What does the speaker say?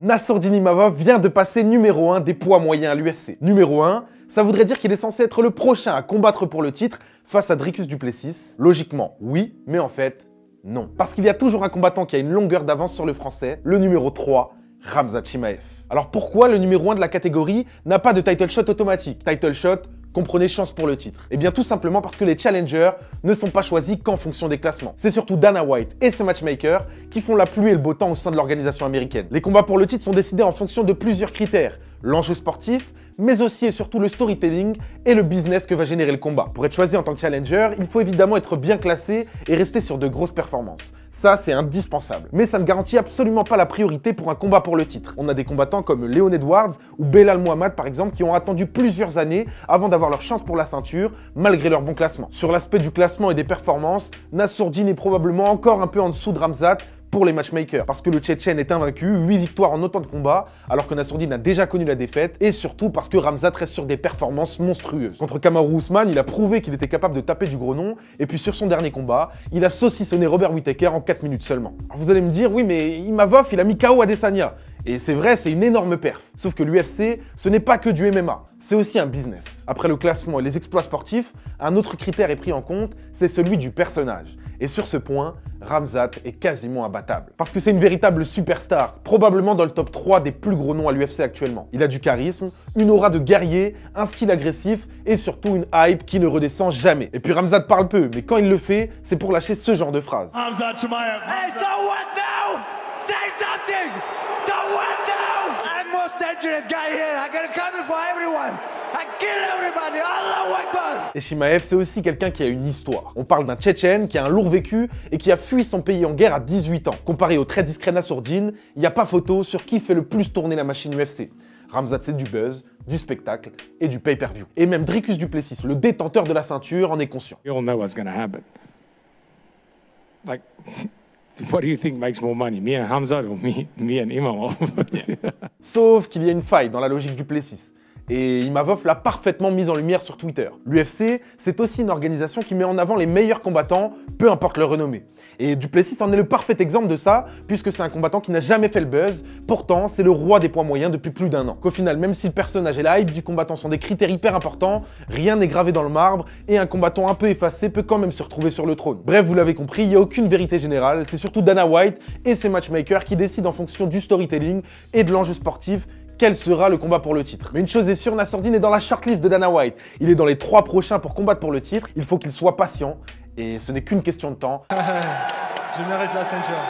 Nassourdine Imavov vient de passer numéro 1 des poids moyens à l'UFC. Numéro 1, ça voudrait dire qu'il est censé être le prochain à combattre pour le titre face à Dricus du Plessis. Logiquement, oui, mais en fait, non. Parce qu'il y a toujours un combattant qui a une longueur d'avance sur le français, le numéro 3, Khamzat Chimaev. Alors pourquoi le numéro 1 de la catégorie n'a pas de title shot automatique? Title shot, comprenez chance pour le titre. Eh bien tout simplement parce que les challengers ne sont pas choisis qu'en fonction des classements. C'est surtout Dana White et ses matchmakers qui font la pluie et le beau temps au sein de l'organisation américaine. Les combats pour le titre sont décidés en fonction de plusieurs critères. L'enjeu sportif, mais aussi et surtout le storytelling et le business que va générer le combat. Pour être choisi en tant que challenger, il faut évidemment être bien classé et rester sur de grosses performances. Ça, c'est indispensable. Mais ça ne garantit absolument pas la priorité pour un combat pour le titre. On a des combattants comme Leon Edwards ou Belal Muhammad par exemple qui ont attendu plusieurs années avant d'avoir leur chance pour la ceinture, malgré leur bon classement. Sur l'aspect du classement et des performances, Nassourdine est probablement encore un peu en dessous de Khamzat pour les matchmakers, parce que le Tchétchène est invaincu, 8 victoires en autant de combats, alors que Nassourdine a déjà connu la défaite, et surtout parce que Khamzat reste sur des performances monstrueuses. Contre Kamaru Usman, il a prouvé qu'il était capable de taper du gros nom, et puis sur son dernier combat, il a saucissonné Robert Whittaker en 4 minutes seulement. Alors vous allez me dire, oui mais Imavov, il a mis KO Adesanya. Et c'est vrai, c'est une énorme perf. Sauf que l'UFC, ce n'est pas que du MMA, c'est aussi un business. Après le classement et les exploits sportifs, un autre critère est pris en compte, c'est celui du personnage. Et sur ce point, Khamzat est quasiment imbattable. Parce que c'est une véritable superstar, probablement dans le top 3 des plus gros noms à l'UFC actuellement. Il a du charisme, une aura de guerrier, un style agressif et surtout une hype qui ne redescend jamais. Et puis Khamzat parle peu, mais quand il le fait, c'est pour lâcher ce genre de phrase. Khamzat Chimaev. Hey, so what now? Say something! So what now? I'm most dangerous guy here. I gotta come for everyone. I kill everybody. Allahu Akbar. Et Chimaev, c'est aussi quelqu'un qui a une histoire. On parle d'un Tchétchène qui a un lourd vécu et qui a fui son pays en guerre à 18 ans. Comparé au très discret Nassourdine, il n'y a pas photo sur qui fait le plus tourner la machine UFC. Khamzat, c'est du buzz, du spectacle et du pay-per-view. Et même Dricus du Plessis, le détenteur de la ceinture, en est conscient. You'll know what's gonna happen. Like, what do you think makes more money, me and Khamzat or me and Imavov? Sauf qu'il y a une faille dans la logique du Plessis. Et Imavov l'a parfaitement mise en lumière sur Twitter. L'UFC, c'est aussi une organisation qui met en avant les meilleurs combattants, peu importe leur renommée. Et du Plessis en est le parfait exemple de ça, puisque c'est un combattant qui n'a jamais fait le buzz, pourtant c'est le roi des poids moyens depuis plus d'1 an. Qu'au final, même si le personnage et la hype du combattant sont des critères hyper importants, rien n'est gravé dans le marbre, et un combattant un peu effacé peut quand même se retrouver sur le trône. Bref, vous l'avez compris, il n'y a aucune vérité générale, c'est surtout Dana White et ses matchmakers qui décident en fonction du storytelling et de l'enjeu sportif quel sera le combat pour le titre. Mais une chose est sûre, Nassourdine est dans la shortlist de Dana White. Il est dans les 3 prochains pour combattre pour le titre. Il faut qu'il soit patient et ce n'est qu'une question de temps. Je mérite la ceinture.